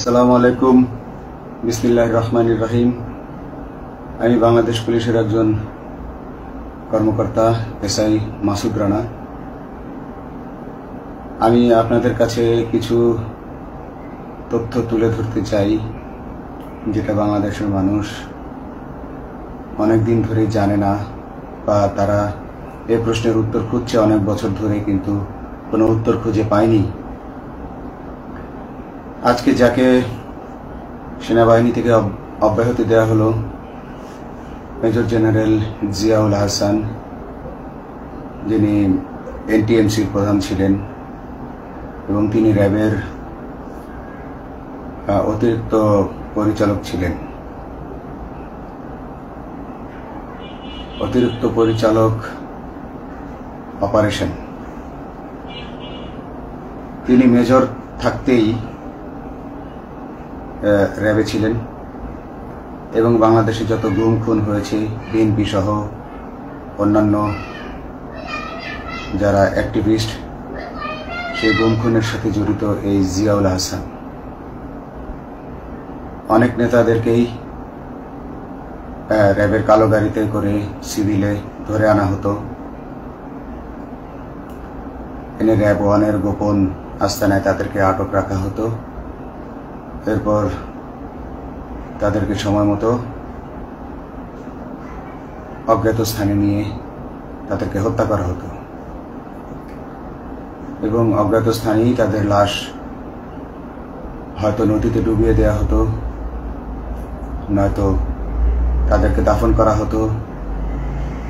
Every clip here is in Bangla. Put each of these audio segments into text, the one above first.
আসসালামু আলাইকুম। বিসমিল্লাহির রহমানির রহিম। আমি বাংলাদেশ পুলিশের একজন কর্মকর্তা এসআই মাসুদ রানা। আমি আপনাদের কাছে কিছু তথ্য তুলে ধরতে চাই, যেটা বাংলাদেশের মানুষ অনেক দিন ধরে জানে না, বা তারা এই প্রশ্নের উত্তর খুঁজছে অনেক বছর ধরে, কিন্তু কোনো উত্তর খুঁজে পায়নি। আজকে যাকে সেনাবাহিনী থেকে অব্যাহতি দেওয়া হলো, মেজর জেনারেল জিয়াউল হাসান, যিনি এনটিএমসির প্রধান ছিলেন এবং তিনি র্যাবের অতিরিক্ত পরিচালক ছিলেন। অতিরিক্ত পরিচালক অপারেশন। তিনি মেজর থাকতেই র্যাবে ছিলেন এবং বাংলাদেশে যত গুম খুন হয়েছে, বিএনপি সহ অন্যান্য যারা অ্যাক্টিভিস্ট, সেই গুম খুনের সাথে জড়িত এই জিয়াউল হাসান। অনেক নেতাদেরকেই র্যাবের কালো গাড়িতে করে সিভিলে ধরে আনা হতো, এনে র্যাব 1-এর গোপন আস্তানায় তাদেরকে আটক রাখা হতো। এরপর তাদেরকে সময় মতো অজ্ঞাত স্থানে নিয়ে তাদেরকে হত্যা করা হতো এবং অজ্ঞাত স্থানেই তাদের লাশ হয়তো নদীতে ডুবিয়ে দেওয়া হতো, নয়তো তাদেরকে দাফন করা হতো,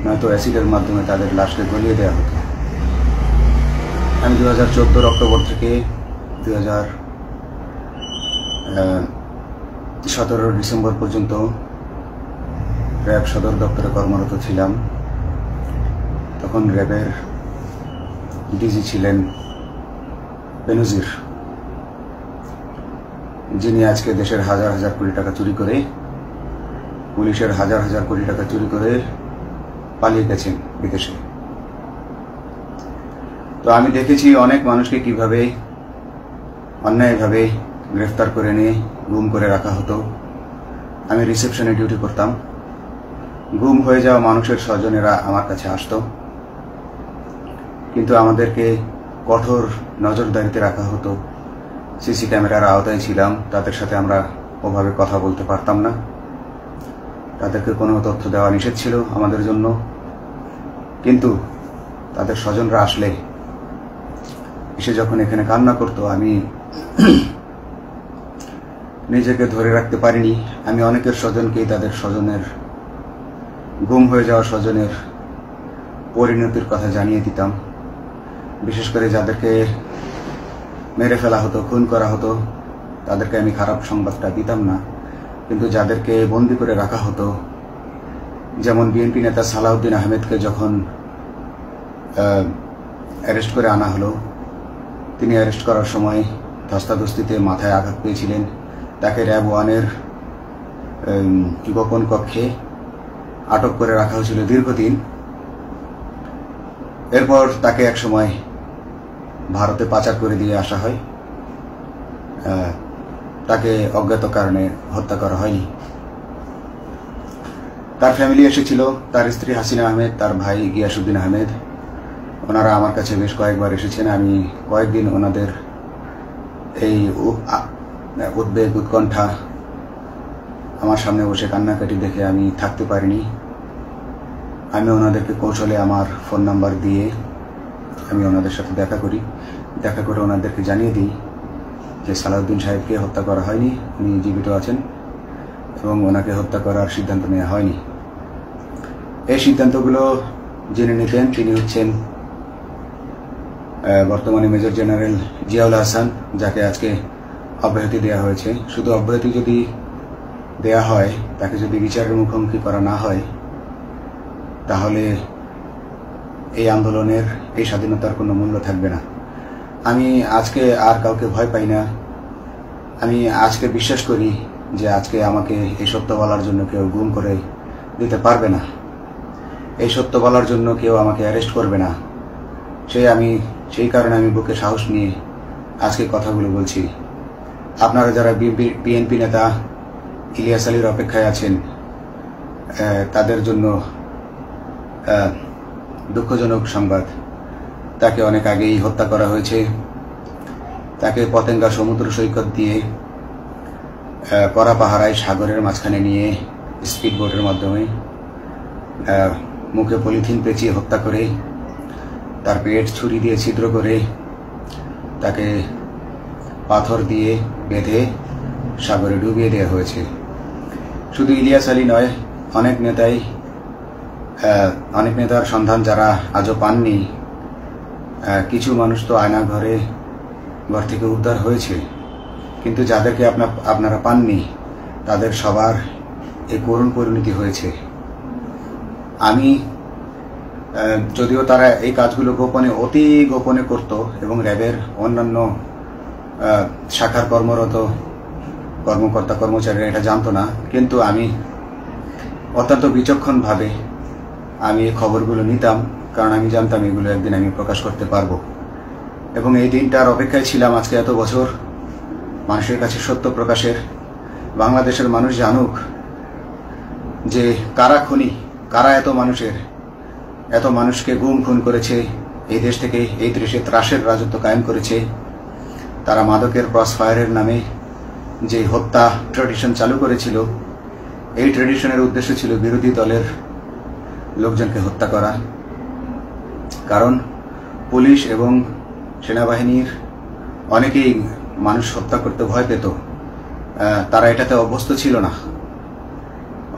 নয়তো অ্যাসিডের মাধ্যমে তাদের লাশকে গলিয়ে দেওয়া হতো। আমি 2014 অক্টোবর থেকে 2017 ডিসেম্বর পর্যন্ত র্যাব সদর দপ্তরে কর্মরত ছিলাম। তখন র্যাবের ডিজি ছিলেন বেনজির, যিনি আজকে দেশের হাজার হাজার কোটি টাকা চুরি করে, পুলিশের হাজার হাজার কোটি টাকা চুরি করে পালিয়ে গেছেন বিদেশে। তো আমি দেখেছি অনেক মানুষকে কিভাবে অন্যায়ভাবে গ্রেফতার করে নিয়ে গুম করে রাখা হতো। আমি রিসেপশনে ডিউটি করতাম। গুম হয়ে যাওয়া মানুষের স্বজনেরা আমার কাছে আসতো, কিন্তু আমাদেরকে কঠোর নজরদারিতে রাখা হতো। সিসি ক্যামেরার আওতায় ছিলাম, তাদের সাথে আমরা ওভাবে কথা বলতে পারতাম না। তাদেরকে কোনো তথ্য দেওয়া নিষেধ ছিল আমাদের জন্য। কিন্তু তাদের স্বজনরা আসলে এসে যখন এখানে কান্না করতো, আমি নিজেকে ধরে রাখতে পারিনি। আমি অনেকের স্বজনকেই তাদের স্বজনের, গুম হয়ে যাওয়া স্বজনের পরিণতির কথা জানিয়ে দিতাম। বিশেষ করে যাদেরকে মেরে ফেলা হতো, খুন করা হতো, তাদেরকে আমি খারাপ সংবাদটা দিতাম না। কিন্তু যাদেরকে বন্দি করে রাখা হতো, যেমন বিএনপি নেতা সালাউদ্দিন আহমেদকে যখন অ্যারেস্ট করে আনা হলো, তিনি অ্যারেস্ট করার সময় ধস্তাধস্তিতে মাথায় আঘাত পেয়েছিলেন। তাকে র্যাব 1-এর গোপন কক্ষে আটক করে রাখা হয়েছিল দীর্ঘদিন। এরপর তাকে এক সময় ভারতে পাচার করে দিয়ে আসা হয়। তাকে অজ্ঞাত কারণে হত্যা করা হয়নি। তার ফ্যামিলি এসেছিল, তার স্ত্রী হাসিনা আহমেদ, তার ভাই গিয়াসউদ্দিন আহমেদ। ওনারা আমার কাছে বেশ কয়েকবার এসেছেন। আমি কয়েকদিন ওনাদের এই উদ্বেগ, উৎকণ্ঠা, আমার সামনে বসে কান্নাকাটি দেখে আমি থাকতে পারিনি। আমি ওনাদেরকে কৌশলে আমার ফোন নাম্বার দিয়ে আমি ওনাদের সাথে দেখা করে ওনাদেরকে জানিয়ে দিই যে সালাউদ্দিন সাহেবকে হত্যা করা হয়নি, উনি জীবিত আছেন এবং ওনাকে হত্যা করার সিদ্ধান্ত নেওয়া হয়নি। এই সিদ্ধান্তগুলো জেনে নিতেন তিনি হচ্ছেন বর্তমানে মেজর জেনারেল জিয়াউল হাসান, যাকে আজকে অব্যাহতি দেওয়া হয়েছে। শুধু অব্যাহতি যদি দেয়া হয়, তাকে যদি বিচারের মুখোমুখি করা না হয়, তাহলে এই আন্দোলনের, এই স্বাধীনতার কোনো মূল্য থাকবে না। আমি আজকে আর কাউকে ভয় পাই না। আমি আজকে বিশ্বাস করি যে আজকে আমাকে এই সত্য বলার জন্য কেউ গুম করে দিতে পারবে না, এই সত্য বলার জন্য কেউ আমাকে অ্যারেস্ট করবে না। সেই কারণে আমি বুকে সাহস নিয়ে আজকে কথাগুলো বলছি। আপনারা যারা বিএনপি নেতা ইলিয়াস আলীর অপেক্ষায় আছেন, তাদের জন্য দুঃখজনক সংবাদ। তাকে অনেক আগেই হত্যা করা হয়েছে। তাকে পতেঙ্গা সমুদ্র সৈকত দিয়ে কড়া পাহারায় সাগরের মাঝখানে নিয়ে স্পিডবোটের মাধ্যমে মুখে পলিথিন পেঁচিয়ে হত্যা করে, তার পেট ছুরি দিয়ে ছিদ্র করে, তাকে পাথর দিয়ে বেঁধে সাগরে ডুবিয়ে দেওয়া হয়েছে। শুধু ইলিয়াস আলী নয়, অনেক নেতার সন্ধান যারা আজও পাননি। কিছু মানুষ তো ঘর থেকে উদ্ধার হয়েছে, কিন্তু যাদেরকে আপনারা পাননি তাদের সবার এই করুণ পরিণতি হয়েছে। আমি যদিও তারা এই কাজগুলো অতি গোপনে করত এবং র্যাবের অন্যান্য শাখার কর্মরত কর্মকর্তা কর্মচারীরা এটা জানতো না, কিন্তু আমি অত্যন্ত বিচক্ষণভাবে আমি এই খবরগুলো নিতাম, কারণ আমি জানতাম এগুলো একদিন আমি প্রকাশ করতে পারবো। এবং এই দিনটার অপেক্ষায় ছিলাম আজকে এত বছর, মানুষের কাছে সত্য প্রকাশের। বাংলাদেশের মানুষ জানুক যে কারা খুনি, কারা এত মানুষকে গুম খুন করেছে, এই দেশ থেকে এই দেশে ত্রাসের রাজত্ব কায়েম করেছে। তারা মাদকের ক্রস ফায়ারের নামে যে হত্যা ট্র্যাডিশন চালু করেছিল, এই ট্র্যাডিশনের উদ্দেশ্য ছিল বিরোধী দলের লোকজনকে হত্যা করা। কারণ পুলিশ এবং সেনাবাহিনীর অনেকেই মানুষ হত্যা করতে ভয় পেত, তারা এটাতে অভ্যস্ত ছিল না।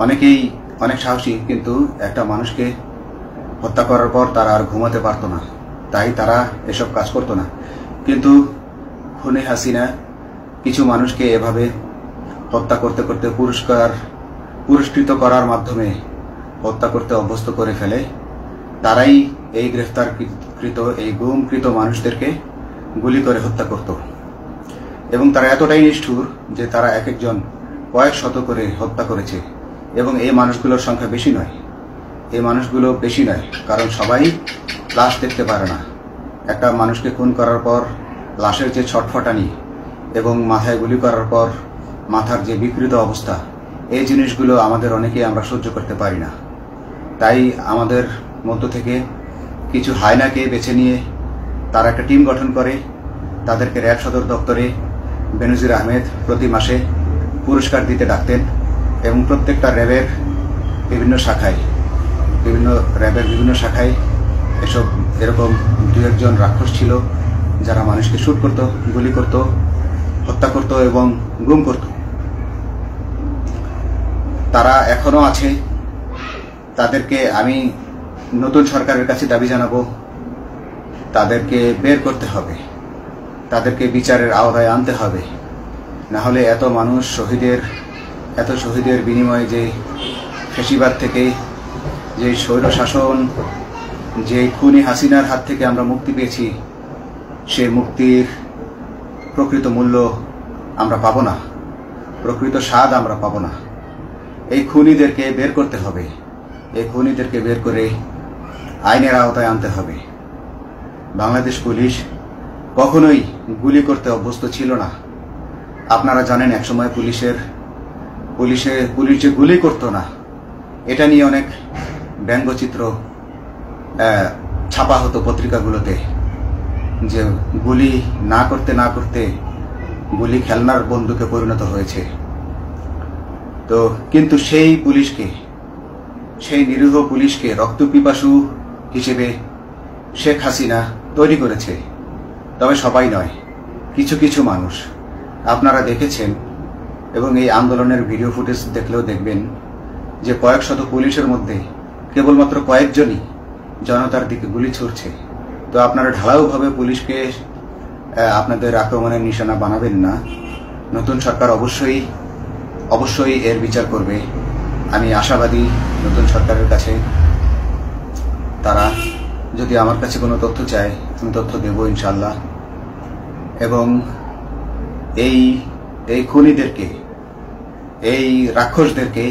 অনেকেই অনেক সাহসী, কিন্তু একটা মানুষকে হত্যা করার পর তারা আর ঘুমাতে পারতো না, তাই তারা এসব কাজ করতো না। কিন্তু খুনে হাসিনা কিছু মানুষকে এভাবে হত্যা করতে করতে পুরস্কৃত করার মাধ্যমে হত্যা করতে অভ্যস্ত করে ফেলে। তারাই এই গ্রেফতারকৃত এই গুমকৃত মানুষদেরকে গুলি করে হত্যা করত। এবং তারা এতটাই নিষ্ঠুর যে তারা এক একজন কয়েক শত করে হত্যা করেছে। এবং এই মানুষগুলোর সংখ্যা বেশি নয়, কারণ সবাই লাশ দেখতে পারে না। একটা মানুষকে খুন করার পর লাশের যে ছটফটানি এবং মাথায় গুলি করার পর মাথার যে বিকৃত অবস্থা, এই জিনিসগুলো আমাদের অনেকেই আমরা সহ্য করতে পারি না। তাই আমাদের মধ্য থেকে কিছু হায়নাকে বেছে নিয়ে তারা একটা টিম গঠন করে, তাদেরকে র্যাব সদর দপ্তরে বেনজির আহমেদ প্রতি মাসে পুরস্কার দিতে ডাকতেন। এবং প্রত্যেকটা র্যাবের বিভিন্ন শাখায় এরকম দু একজন রাক্ষস ছিল যারা মানুষকে শুট করত, গুলি করত, হত্যা করত এবং গুম করত। তারা এখনো আছে। তাদেরকে আমি নতুন সরকারের কাছে দাবি জানাবো, তাদেরকে বের করতে হবে, তাদেরকে বিচারের আওতায় আনতে হবে। না হলে এত শহীদের বিনিময়ে যে ফ্যাসিবাদ থেকে, যে স্বৈর শাসন, যে খুনি হাসিনার হাত থেকে আমরা মুক্তি পেয়েছি, সে মুক্তির প্রকৃত মূল্য আমরা পাবো না, প্রকৃত স্বাদ আমরা পাবো না। এই খুনিদেরকে বের করতে হবে, এই খুনিদেরকে বের করে আইনের আওতায় আনতে হবে। বাংলাদেশ পুলিশ কখনোই গুলি করতে অভ্যস্ত ছিল না। আপনারা জানেন একসময় পুলিশ যে গুলি করতো না, এটা নিয়ে অনেক ব্যঙ্গচিত্র ছাপা হতো পত্রিকাগুলোতে, যে গুলি না করতে গুলি খেলনার বন্দুকে পরিণত হয়েছে। তো কিন্তু সেই নিরীহ পুলিশকে রক্তপিপাসু হিসেবে শেখ হাসিনা তৈরি করেছে। তবে সবাই নয়, কিছু কিছু মানুষ আপনারা দেখেছেন, এবং এই আন্দোলনের ভিডিও ফুটেজ দেখলেও দেখবেন যে কয়েক শত পুলিশের মধ্যে কেবলমাত্র কয়েকজনই জনতার দিকে গুলি ছুড়ছে। তো আপনারা ঢালাওভাবে পুলিশকে আপনাদের আক্রমণের নিশানা বানাবেন না। নতুন সরকার অবশ্যই এর বিচার করবে। আমি আশাবাদী নতুন সরকারের কাছে। তারা যদি আমার কাছে কোনো তথ্য চায়, আমি তথ্য দেব ইনশাল্লাহ। এবং এই খুনিদেরকে, এই রাক্ষসদেরকে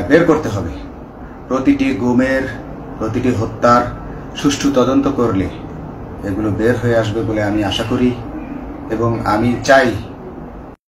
বের করতে হবে। প্রতিটি গুমের, প্রতিটি হত্যার সুষ্ঠু তদন্ত করলে এগুলো বের হয়ে আসবে বলে আমি আশা করি। এবং আমি চাই